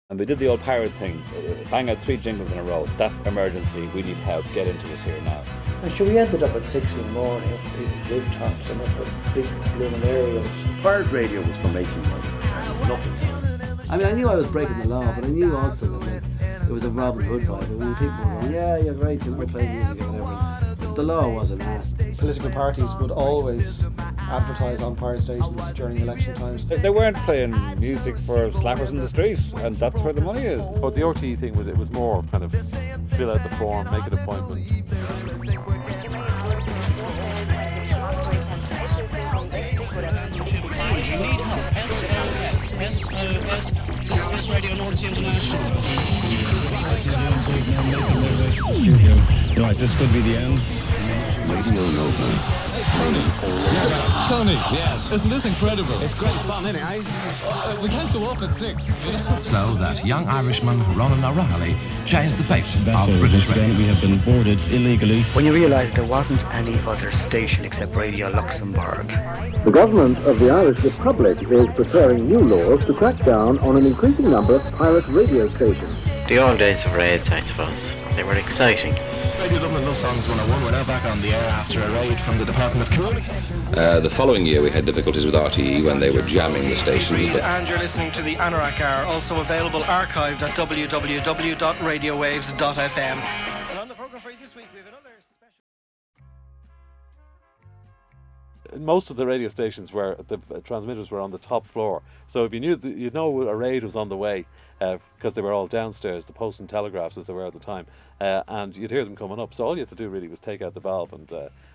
And we did the old pirate thing, bang out 3 jingles in a row. That's emergency, we need help, get into us here now. And sure, we ended up at 6 in the morning up on people's rooftops and up at big blooming aerials. Pirate radio was for making money, and nothing else. I mean, I knew I was breaking the law, but I knew also that like, it was a Robin Hood vibe. When people were going, yeah, you're great, you know, play music or whatever, the law wasn't asked. Political parties would always advertise on pirate stations during election times. They weren't playing music for slappers in the street, and that's where the money is. But the RTE thing was, it was more kind of fill out the form, make an appointment. Right, this could be the end. Radio Nova. Tony, yes. Isn't this incredible? It's great fun, isn't it, We can't go off at 6. So that young Irishman, Ronan O'Reilly, changed the face of British radio. We have been boarded illegally. When you realise there wasn't any other station except Radio Luxembourg. The government of the Irish Republic is preparing new laws to crack down on an increasing number of pirate radio stations. The old days of raids, I suppose. They were exciting. Radio Dublin Love Songs 101. We're now back on the air after a raid from the Department of Communications. The following year we had difficulties with RTE when they were jamming the station. And you're listening to the Anorak Hour, also available archived at www.radiowaves.fm. And on the programme for you this week we have another special... Most of the radio stations were, the transmitters were on the top floor. So if you knew, you'd know a raid was on the way, because they were all downstairs, the Post and Telegraphs as they were at the time, and you'd hear them coming up. So all you had to do really was take out the valve, and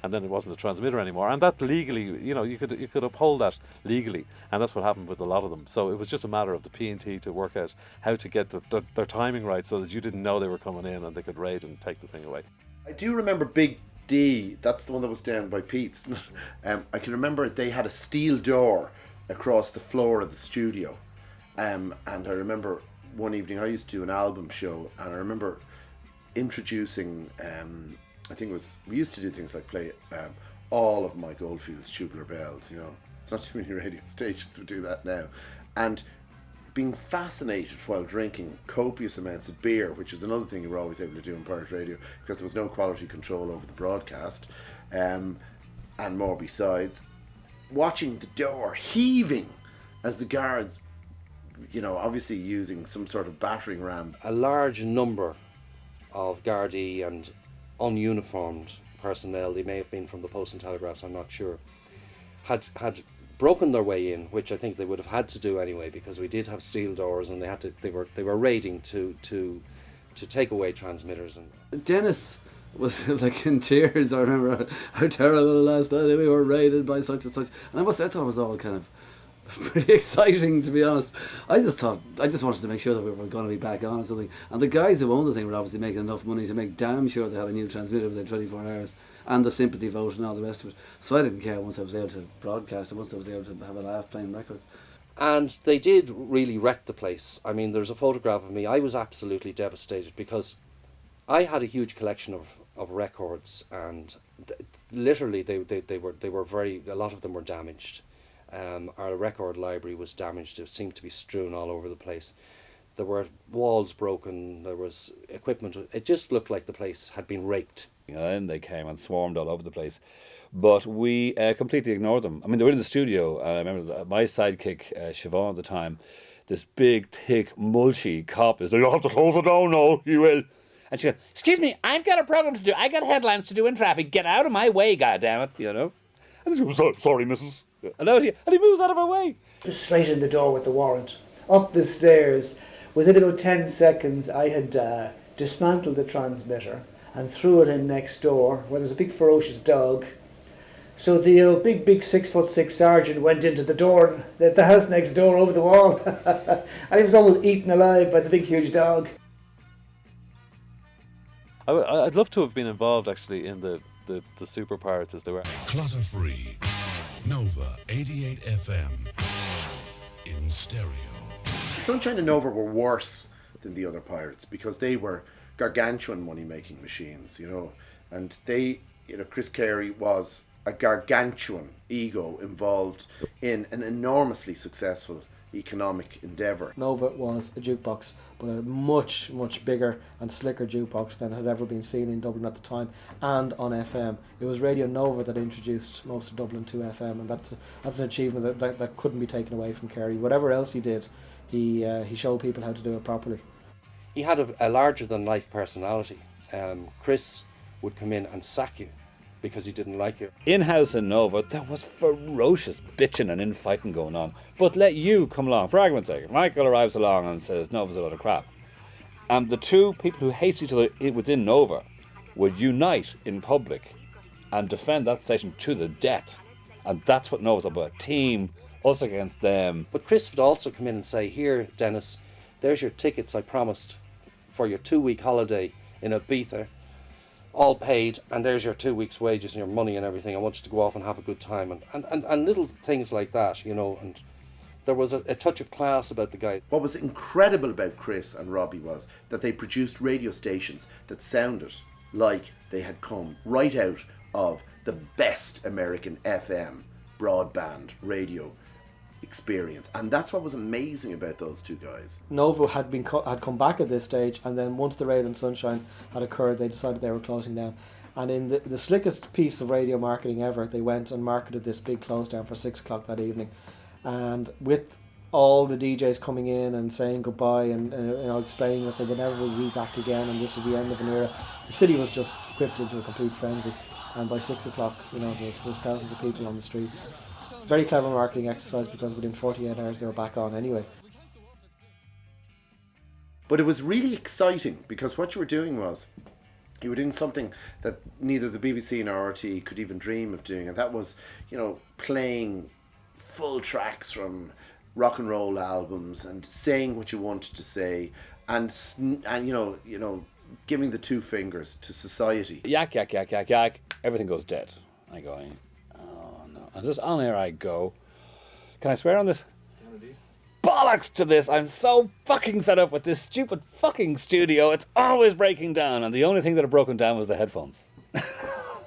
then it wasn't a transmitter anymore. And that legally, you know, you could uphold that legally, and that's what happened with a lot of them. So it was just a matter of the P&T to work out how to get their timing right, so that you didn't know they were coming in and they could raid and take the thing away. I do remember Big D, that's the one that was down by Pete's. I can remember they had a steel door across the floor of the studio. And I remember one evening I used to do an album show, and I remember introducing, I think it was, we used to do things like play all of Mike Oldfield's Tubular Bells, you know. It's not too many radio stations would do that now. And being fascinated while drinking copious amounts of beer, which was another thing you were always able to do in pirate radio, because there was no quality control over the broadcast, and more besides, watching the door heaving as the guards, you know, obviously using some sort of battering ram. A large number of Gardaí and ununiformed personnel, they may have been from the Post and Telegraphs, I'm not sure, had broken their way in, which I think they would have had to do anyway, because we did have steel doors, and they were raiding to take away transmitters. And Denis was like in tears. I remember how terrible last night we were raided by such and such, and I thought it was all kind of pretty exciting, to be honest. I just wanted to make sure that we were going to be back on or something, and the guys who owned the thing were obviously making enough money to make damn sure they had a new transmitter within 24 hours, and the sympathy vote and all the rest of it. So I didn't care once I was able to broadcast, and once I was able to have a laugh playing records. And they did really wreck the place. I mean, there's a photograph of me. I was absolutely devastated, because I had a huge collection of records, and literally they were very, a lot of them were damaged. Our record library was damaged. It seemed to be strewn all over the place. There were walls broken, there was equipment. It just looked like the place had been raped. And they came and swarmed all over the place. But we completely ignored them. I mean, they were in the studio. I remember my sidekick, Siobhan at the time, this big, thick, mulchy cop is like, "You'll have to close it down now, you will." And she goes, "Excuse me, I've got a program to do. I got headlines to do in traffic. Get out of my way, goddammit," you know. And he goes, "Sorry, missus." And he moves out of her way. Just straight in the door with the warrant. Up the stairs. Within about 10 seconds, I had dismantled the transmitter and threw it in next door, where there's a big ferocious dog. So the big 6'6" sergeant went into the door, the house next door over the wall, and he was almost eaten alive by the big huge dog. I'd love to have been involved actually in the super pirates as they were. Clutter free, Nova 88 FM, in stereo. Sunshine and Nova were worse than the other pirates because they were gargantuan money-making machines, you know, and they, you know, Chris Carey was a gargantuan ego involved in an enormously successful economic endeavour. Nova was a jukebox, but a much, much bigger and slicker jukebox than had ever been seen in Dublin at the time, and on FM. It was Radio Nova that introduced most of Dublin to FM, and that's an achievement that couldn't be taken away from Gerry. Whatever else he did, he showed people how to do it properly. He had a larger-than-life personality. Chris would come in and sack you because he didn't like you. In-house in Nova, there was ferocious bitching and infighting going on. But let you come along, for argument's sake. If Michael arrives along and says Nova's a lot of crap, and the two people who hate each other within Nova would unite in public and defend that station to the death. And that's what Nova's about. Team, us against them. But Chris would also come in and say, here, Denis, there's your tickets I promised for your 2-week holiday in Ibiza, all paid, and there's your 2 weeks' wages and your money and everything. I want you to go off and have a good time, and little things like that, you know. And there was a touch of class about the guy. What was incredible about Chris and Robbie was that they produced radio stations that sounded like they had come right out of the best American FM broadband radio experience, and that's what was amazing about those two guys. Nova had come back at this stage, and then once the raid on Sunshine had occurred, they decided they were closing down. And in the slickest piece of radio marketing ever, they went and marketed this big close down for 6 o'clock that evening, and with all the DJs coming in and saying goodbye and explaining that they would never be back again and this was the end of an era, the city was just whipped into a complete frenzy. And by 6 o'clock, there's thousands of people on the streets. Very clever marketing exercise, because within 48 hours they were back on anyway. But it was really exciting, because what you were doing was you were doing something that neither the BBC nor RTÉ could even dream of doing, and that was, playing full tracks from rock and roll albums and saying what you wanted to say, and giving the two fingers to society. Yak, yak, yak, yak, yak. Everything goes dead. I go, oh no. And just on air I go. Can I swear on this? Bollocks to this! I'm so fucking fed up with this stupid fucking studio. It's always breaking down, and the only thing that had broken down was the headphones.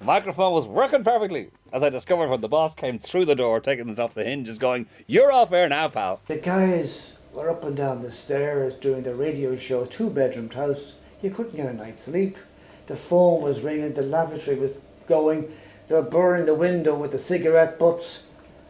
Microphone was working perfectly, as I discovered when the boss came through the door, taking us off the hinges, going, "You're off air now, pal." The guys were up and down the stairs doing the radio show, 2-bedroomed house. You couldn't get a night's sleep. The phone was ringing, the lavatory was going, they were burning the window with the cigarette butts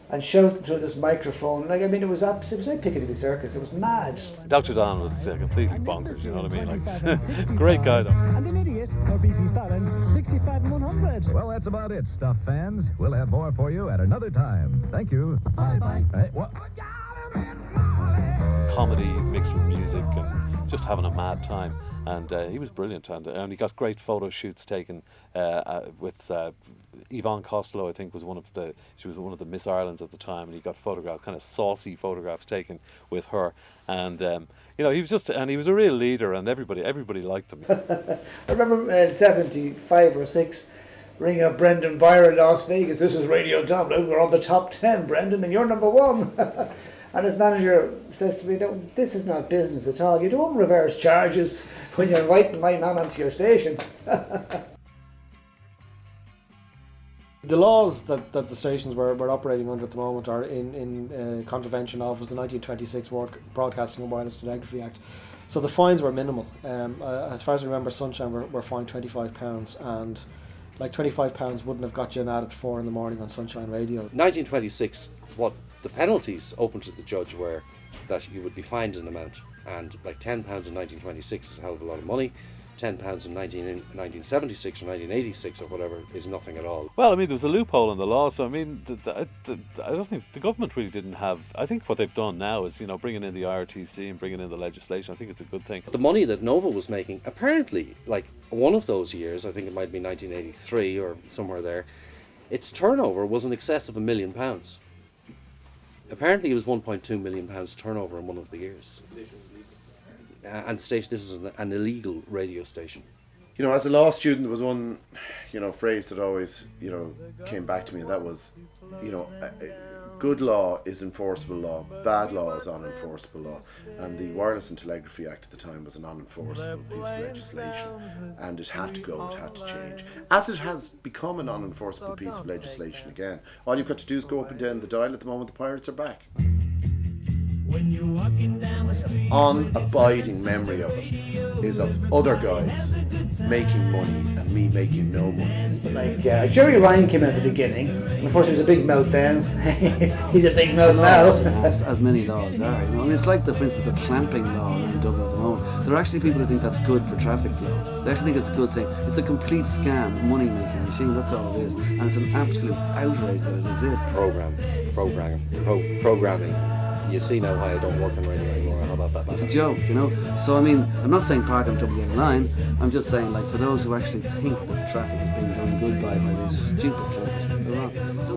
and shouting through this microphone. It was like Piccadilly Circus. It was mad. Dr. Don was completely bonkers, you know what I mean? Like, great guy though. And an idiot for beating Fallon 65 and 100. Well, that's about it, Stuff fans. We'll have more for you at another time. Thank you. Bye-bye. Hey, what? Comedy mixed with music and just having a mad time. And he was brilliant, and he got great photo shoots taken with Yvonne Costello. I think she was one of the Miss Ireland at the time, and he got kind of saucy photographs taken with her. And he was a real leader, and everybody liked him. I remember in 75 or 6 ringing up Brendan Byron in Las Vegas. "This is Radio Dublin. We're on the top 10, Brendan, and you're number 1." And his manager says to me, "No, this is not business at all. You don't reverse charges when you're inviting my man onto your station." The laws that the stations were operating under at the moment are in contravention of was the 1926 Broadcasting and Wireless Telegraphy Act. So the fines were minimal. As far as I remember, Sunshine were fined £25, and like £25 wouldn't have got you an ad at 4 a.m. on Sunshine Radio. 1926, what the penalties open to the judge were that you would be fined an amount, and like £10 in 1926 is a hell of a lot of money. £10 in 1976 or 1986 or whatever is nothing at all. Well, there was a loophole in the law, so I don't think the government really didn't have. I think what they've done now is bringing in the RTC and bringing in the legislation. I think it's a good thing. The money that Nova was making, apparently, like one of those years, I think it might be 1983 or somewhere there, its turnover was in excess of £1 million. Apparently, it was £1.2 million turnover in one of the years. And this was an illegal radio station. As a law student, there was one, phrase that always, came back to me. And that was, good law is enforceable law. Bad law is unenforceable law. And the Wireless and Telegraphy Act at the time was an unenforceable piece of legislation, and it had to go. It had to change, as it has become an unenforceable piece of legislation again. All you've got to do is go up and down the dial. At the moment, the pirates are back. unabiding memory of it is of other guys making money and me making no money. Like Gerry Ryan came in at the beginning, and of course he was a big mouth then. He's a big mouth now. As many laws are, you know. I mean, it's like for instance, the clamping law in Dublin at the moment. There are actually people who think that's good for traffic flow. They actually think it's a good thing. It's a complete scam, money-making machine. That's all it is, and it's an absolute outrage that it exists. Programming. You see now why I don't work on radio anymore. How about that? It's a joke, you know. So I mean, I'm not saying park on Dublin line. I'm just saying, like, for those who actually think that traffic is being done good by these stupid traffic